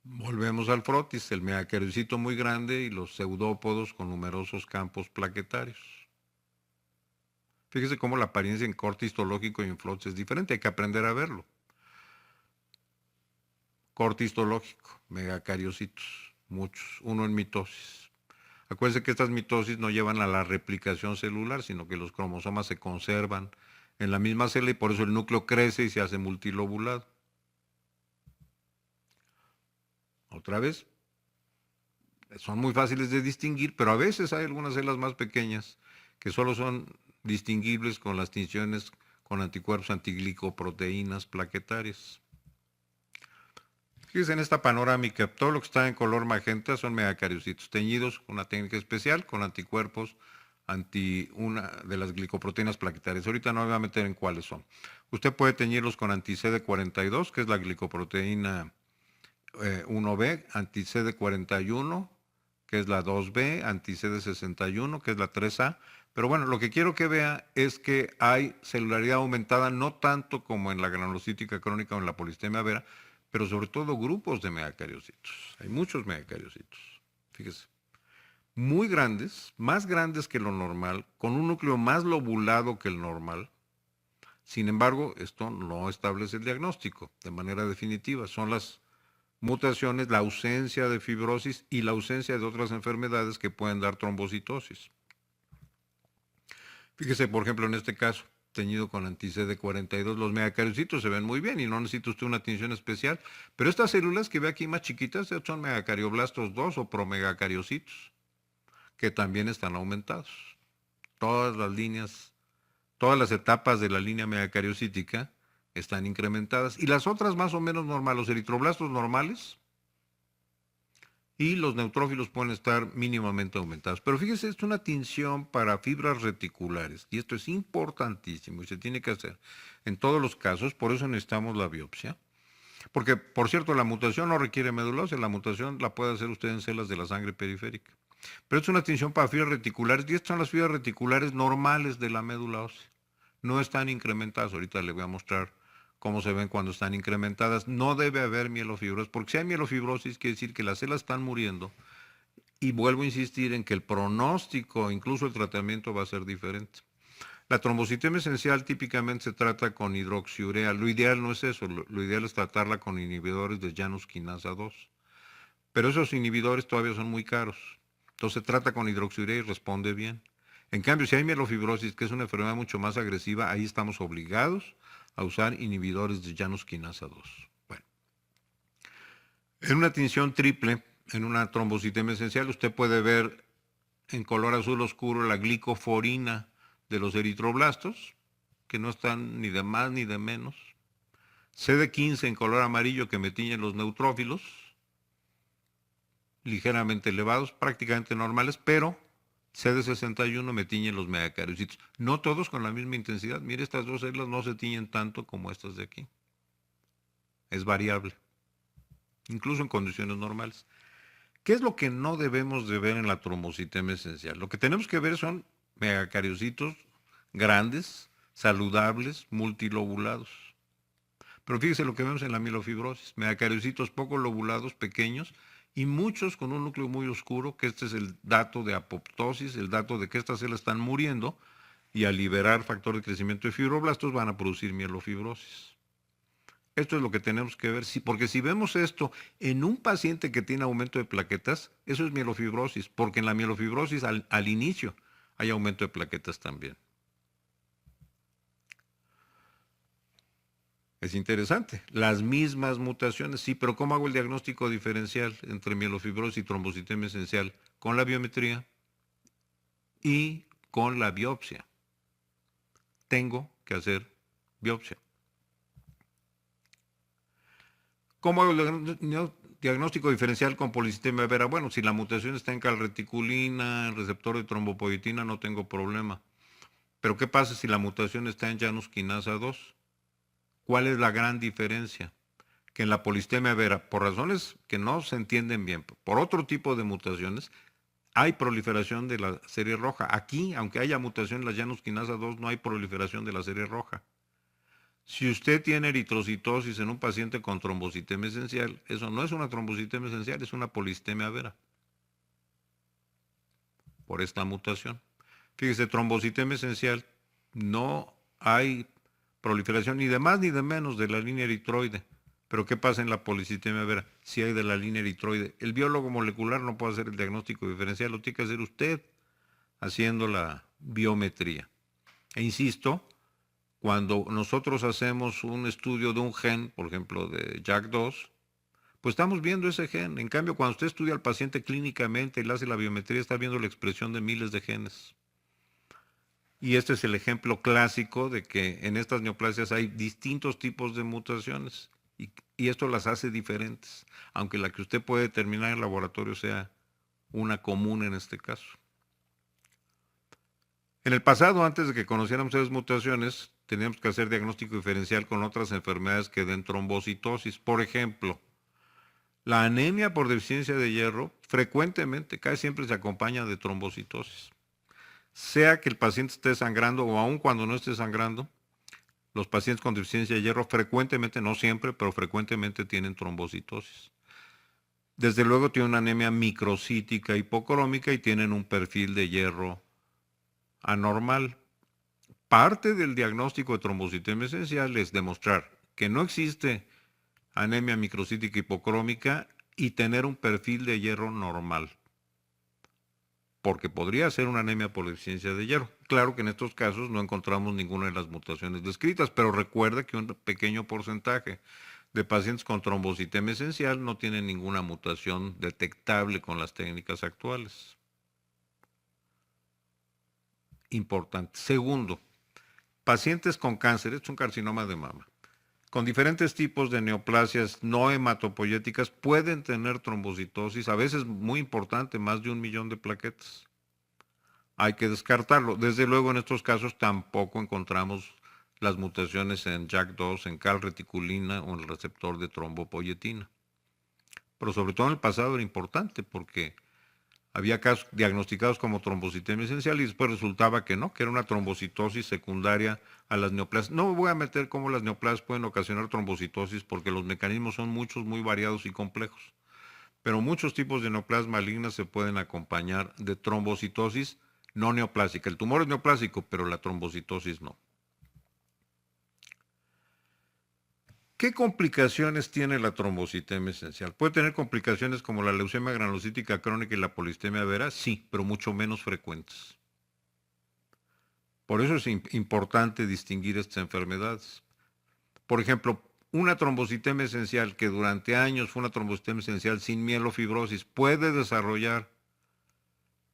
Volvemos al frotis, el megacariocito muy grande y los pseudópodos con numerosos campos plaquetarios. Fíjese cómo la apariencia en corte histológico y en frotis es diferente, hay que aprender a verlo. Corte histológico, megacariocitos, muchos, uno en mitosis. Acuérdense que estas mitosis no llevan a la replicación celular, sino que los cromosomas se conservan en la misma célula y por eso el núcleo crece y se hace multilobulado. Otra vez, son muy fáciles de distinguir, pero a veces hay algunas células más pequeñas que solo son distinguibles con las tinciones con anticuerpos antiglicoproteínas plaquetarias. Fíjense en esta panorámica, todo lo que está en color magenta son megacariocitos teñidos con una técnica especial con anticuerpos anti una de las glicoproteínas plaquetarias. Ahorita no me voy a meter en cuáles son. Usted puede teñirlos con anti-CD42, que es la glicoproteína 1B, anti-CD41, que es la 2B, anti-CD61, que es la 3A. Pero bueno, lo que quiero que vea es que hay celularidad aumentada, no tanto como en la granulocítica crónica o en la policistemia vera, pero sobre todo grupos de megacariocitos. Hay muchos megacariocitos, fíjese. Muy grandes, más grandes que lo normal, con un núcleo más lobulado que el normal. Sin embargo, esto no establece el diagnóstico de manera definitiva. Son las mutaciones, la ausencia de fibrosis y la ausencia de otras enfermedades que pueden dar trombocitosis. Fíjese, por ejemplo, en este caso, teñido con anti-CD42, los megacariocitos se ven muy bien y no necesita usted una tinción especial, pero estas células que ve aquí más chiquitas son megacarioblastos 2 o promegacariocitos, que también están aumentados. Todas las líneas, todas las etapas de la línea megacariocítica están incrementadas y las otras más o menos normales, los eritroblastos normales y los neutrófilos pueden estar mínimamente aumentados. Pero fíjese, es una tinción para fibras reticulares y esto es importantísimo y se tiene que hacer en todos los casos, por eso necesitamos la biopsia. Porque, por cierto, la mutación no requiere medulosa, la mutación la puede hacer usted en células de la sangre periférica. Pero es una tinción para fibras reticulares y estas son las fibras reticulares normales de la médula ósea. No están incrementadas. Ahorita le voy a mostrar cómo se ven cuando están incrementadas. No debe haber mielofibrosis, porque si hay mielofibrosis quiere decir que las células están muriendo. Y vuelvo a insistir en que el pronóstico, incluso el tratamiento, va a ser diferente. La trombocitema esencial típicamente se trata con hidroxiurea. Lo ideal no es eso, lo ideal es tratarla con inhibidores de Janus quinasa 2. Pero esos inhibidores todavía son muy caros. Entonces se trata con hidroxiurea y responde bien. En cambio, si hay mielofibrosis, que es una enfermedad mucho más agresiva, ahí estamos obligados a usar inhibidores de Janus quinasa 2. Bueno, en una tinción triple, en una trombocitema esencial, usted puede ver en color azul oscuro la glicoforina de los eritroblastos, que no están ni de más ni de menos. CD15 en color amarillo que me tiñen los neutrófilos, ligeramente elevados, prácticamente normales, pero CD61 me tiñen los megacariocitos. No todos con la misma intensidad. Mire, estas dos células no se tiñen tanto como estas de aquí. Es variable, incluso en condiciones normales. ¿Qué es lo que no debemos de ver en la trombocitema esencial? Lo que tenemos que ver son megacariocitos grandes, saludables, multilobulados. Pero fíjese lo que vemos en la mielofibrosis, megacariocitos poco lobulados, pequeños, y muchos con un núcleo muy oscuro, que este es el dato de apoptosis, el dato de que estas células están muriendo, y al liberar factor de crecimiento de fibroblastos van a producir mielofibrosis. Esto es lo que tenemos que ver, porque si vemos esto en un paciente que tiene aumento de plaquetas, eso es mielofibrosis, porque en la mielofibrosis al inicio hay aumento de plaquetas también. Es interesante, las mismas mutaciones, sí, pero ¿cómo hago el diagnóstico diferencial entre mielofibrosis y trombocitema esencial? Con la biometría y con la biopsia. Tengo que hacer biopsia. ¿Cómo hago el diagnóstico diferencial con polisistema vera? Bueno, si la mutación está en calreticulina, en receptor de trombopoietina, no tengo problema. Pero ¿qué pasa si la mutación está en Janus quinasa 2? ¿Cuál es la gran diferencia? Que en la polistemia vera, por razones que no se entienden bien, por otro tipo de mutaciones, hay proliferación de la serie roja. Aquí, aunque haya mutación en la Janus quinasa 2, no hay proliferación de la serie roja. Si usted tiene eritrocitosis en un paciente con trombocitema esencial, eso no es una trombocitema esencial, es una polistemia vera. Por esta mutación. Fíjese, trombocitema esencial, no hay proliferación ni de más ni de menos de la línea eritroide. Pero ¿qué pasa en la policitemia vera? Si hay de la línea eritroide. El biólogo molecular no puede hacer el diagnóstico diferencial, lo tiene que hacer usted haciendo la biometría. E insisto, cuando nosotros hacemos un estudio de un gen, por ejemplo de JAK2, pues estamos viendo ese gen. En cambio, cuando usted estudia al paciente clínicamente y le hace la biometría, está viendo la expresión de miles de genes. Y este es el ejemplo clásico de que en estas neoplasias hay distintos tipos de mutaciones y esto las hace diferentes, aunque la que usted puede determinar en el laboratorio sea una común en este caso. En el pasado, antes de que conociéramos esas mutaciones, teníamos que hacer diagnóstico diferencial con otras enfermedades que den trombocitosis. Por ejemplo, la anemia por deficiencia de hierro frecuentemente, casi siempre se acompaña de trombocitosis. Sea que el paciente esté sangrando o aun cuando no esté sangrando, los pacientes con deficiencia de hierro frecuentemente, no siempre, pero frecuentemente tienen trombocitosis. Desde luego tienen una anemia microcítica hipocrómica y tienen un perfil de hierro anormal. Parte del diagnóstico de trombocitema esencial es demostrar que no existe anemia microcítica hipocrómica y tener un perfil de hierro normal. Porque podría ser una anemia por deficiencia de hierro. Claro que en estos casos no encontramos ninguna de las mutaciones descritas, pero recuerda que un pequeño porcentaje de pacientes con trombocitema esencial no tienen ninguna mutación detectable con las técnicas actuales. Importante. Segundo, pacientes con cáncer, esto es un carcinoma de mama, con diferentes tipos de neoplasias no hematopoyéticas pueden tener trombocitosis, a veces muy importante, más de 1 millón de plaquetas. Hay que descartarlo. Desde luego en estos casos tampoco encontramos las mutaciones en JAK2, en calreticulina o en el receptor de trombopoyetina. Pero sobre todo en el pasado era importante porque Había casos diagnosticados como trombocitemia esencial y después resultaba que no, que era una trombocitosis secundaria a las neoplasias. No me voy a meter cómo las neoplasias pueden ocasionar trombocitosis porque los mecanismos son muchos, muy variados y complejos. Pero muchos tipos de neoplasias malignas se pueden acompañar de trombocitosis no neoplásica. El tumor es neoplásico, pero la trombocitosis no. ¿Qué complicaciones tiene la trombocitemia esencial? ¿Puede tener complicaciones como la leucemia granulocítica crónica y la polistemia vera? Sí, pero mucho menos frecuentes. Por eso es importante distinguir estas enfermedades. Por ejemplo, una trombocitemia esencial que durante años fue una trombocitemia esencial sin mielofibrosis, ¿puede desarrollar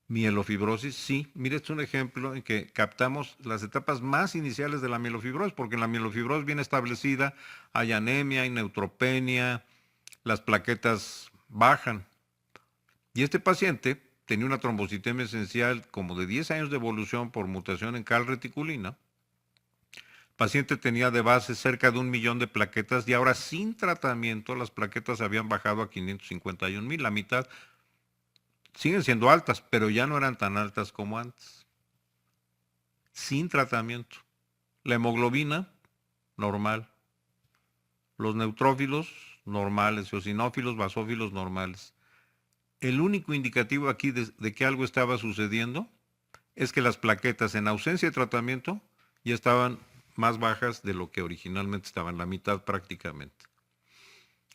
mielofibrosis? Sí, mire, este es un ejemplo en que captamos las etapas más iniciales de la mielofibrosis, porque en la mielofibrosis bien establecida hay anemia, hay neutropenia, las plaquetas bajan. Y este paciente tenía una trombocitemia esencial como de 10 años de evolución por mutación en calreticulina. El paciente tenía de base cerca de 1 millón de plaquetas y ahora sin tratamiento las plaquetas habían bajado a 551,000, la mitad. Siguen siendo altas, pero ya no eran tan altas como antes. Sin tratamiento. La hemoglobina, normal. Los neutrófilos, normales. Eosinófilos, basófilos, normales. El único indicativo aquí de que algo estaba sucediendo es que las plaquetas en ausencia de tratamiento ya estaban más bajas de lo que originalmente estaban, la mitad prácticamente.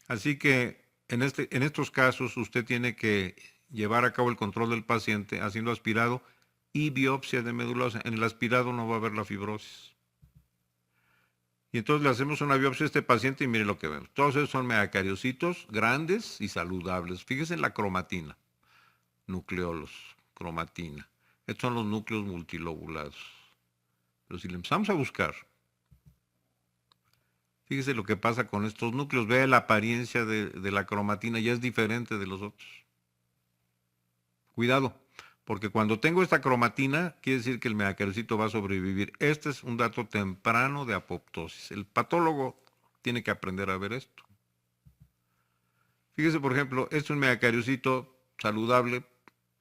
Así que en estos casos usted tiene que llevar a cabo el control del paciente haciendo aspirado y biopsia de médula ósea. En el aspirado no va a haber la fibrosis. Y entonces le hacemos una biopsia a este paciente y mire lo que vemos. Todos esos son megacariocitos grandes y saludables. Fíjese en la cromatina. Nucleolos, cromatina. Estos son los núcleos multilobulados. Pero si le empezamos a buscar, fíjese lo que pasa con estos núcleos. Vea la apariencia de la cromatina, ya es diferente de los otros. Cuidado, porque cuando tengo esta cromatina, quiere decir que el megacariocito va a sobrevivir. Este es un dato temprano de apoptosis. El patólogo tiene que aprender a ver esto. Fíjese, por ejemplo, este es un megacariocito saludable.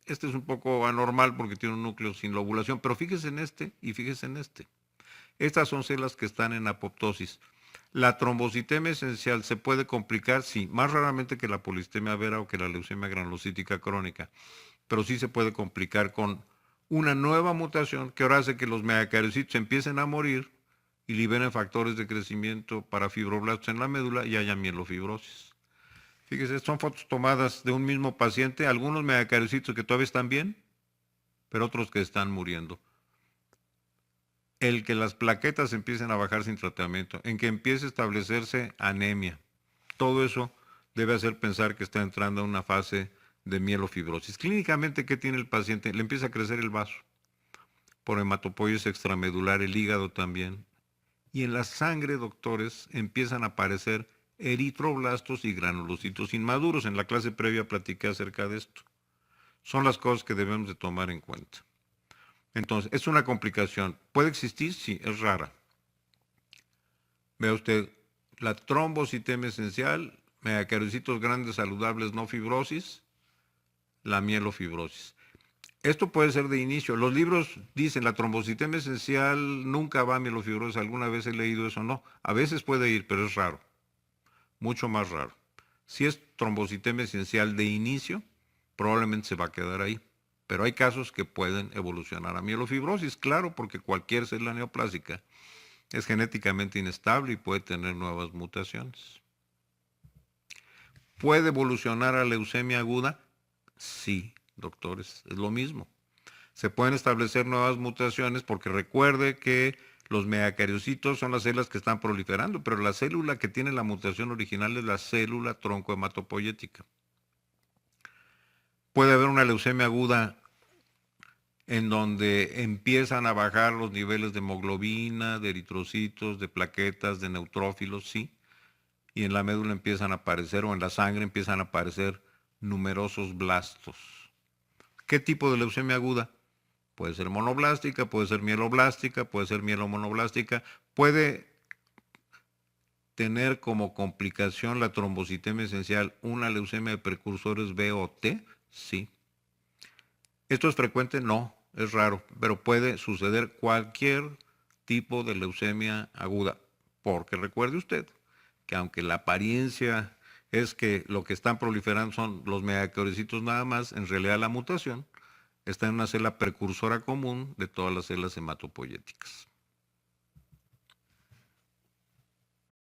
Este es un poco anormal porque tiene un núcleo sin lobulación, pero fíjese en este y fíjese en este. Estas son células que están en apoptosis. La trombocitemia esencial se puede complicar, sí, más raramente que la polistemia vera o que la leucemia granulocítica crónica, pero sí se puede complicar con una nueva mutación que ahora hace que los megacariocitos empiecen a morir y liberen factores de crecimiento para fibroblastos en la médula y haya mielofibrosis. Fíjese, son fotos tomadas de un mismo paciente, algunos megacariocitos que todavía están bien, pero otros que están muriendo. El que las plaquetas empiecen a bajar sin tratamiento, en que empiece a establecerse anemia, todo eso debe hacer pensar que está entrando a una fase de mielofibrosis. Clínicamente, ¿qué tiene el paciente? Le empieza a crecer el vaso, por hematopoiesis extramedular, el hígado también. Y en la sangre, doctores, empiezan a aparecer eritroblastos y granulocitos inmaduros. En la clase previa platiqué acerca de esto. Son las cosas que debemos de tomar en cuenta. Entonces, es una complicación. ¿Puede existir? Sí, es rara. Vea usted, la trombocitemia esencial, megacariocitos grandes, saludables, no fibrosis, la mielofibrosis. Esto puede ser de inicio. Los libros dicen la trombocitemia esencial nunca va a mielofibrosis. ¿Alguna vez he leído eso? No. A veces puede ir, pero es raro. Mucho más raro. Si es trombocitemia esencial de inicio, probablemente se va a quedar ahí. Pero hay casos que pueden evolucionar a mielofibrosis, claro, porque cualquier célula neoplásica es genéticamente inestable y puede tener nuevas mutaciones. ¿Puede evolucionar a leucemia aguda? Sí, doctores, es lo mismo. Se pueden establecer nuevas mutaciones porque recuerde que los megacariocitos son las células que están proliferando, pero la célula que tiene la mutación original es la célula troncohematopoyética. Puede haber una leucemia aguda en donde empiezan a bajar los niveles de hemoglobina, de eritrocitos, de plaquetas, de neutrófilos, sí, y en la médula empiezan a aparecer, o en la sangre empiezan a aparecer numerosos blastos. ¿Qué tipo de leucemia aguda? Puede ser monoblástica, puede ser mieloblástica, puede ser mielomonoblástica, puede tener como complicación la trombocitemia esencial una leucemia de precursores B o T, sí. ¿Esto es frecuente? No, es raro, pero puede suceder cualquier tipo de leucemia aguda, porque recuerde usted que aunque la apariencia es que lo que están proliferando son los megacoricitos nada más, en realidad la mutación está en una célula precursora común de todas las células hematopoyéticas.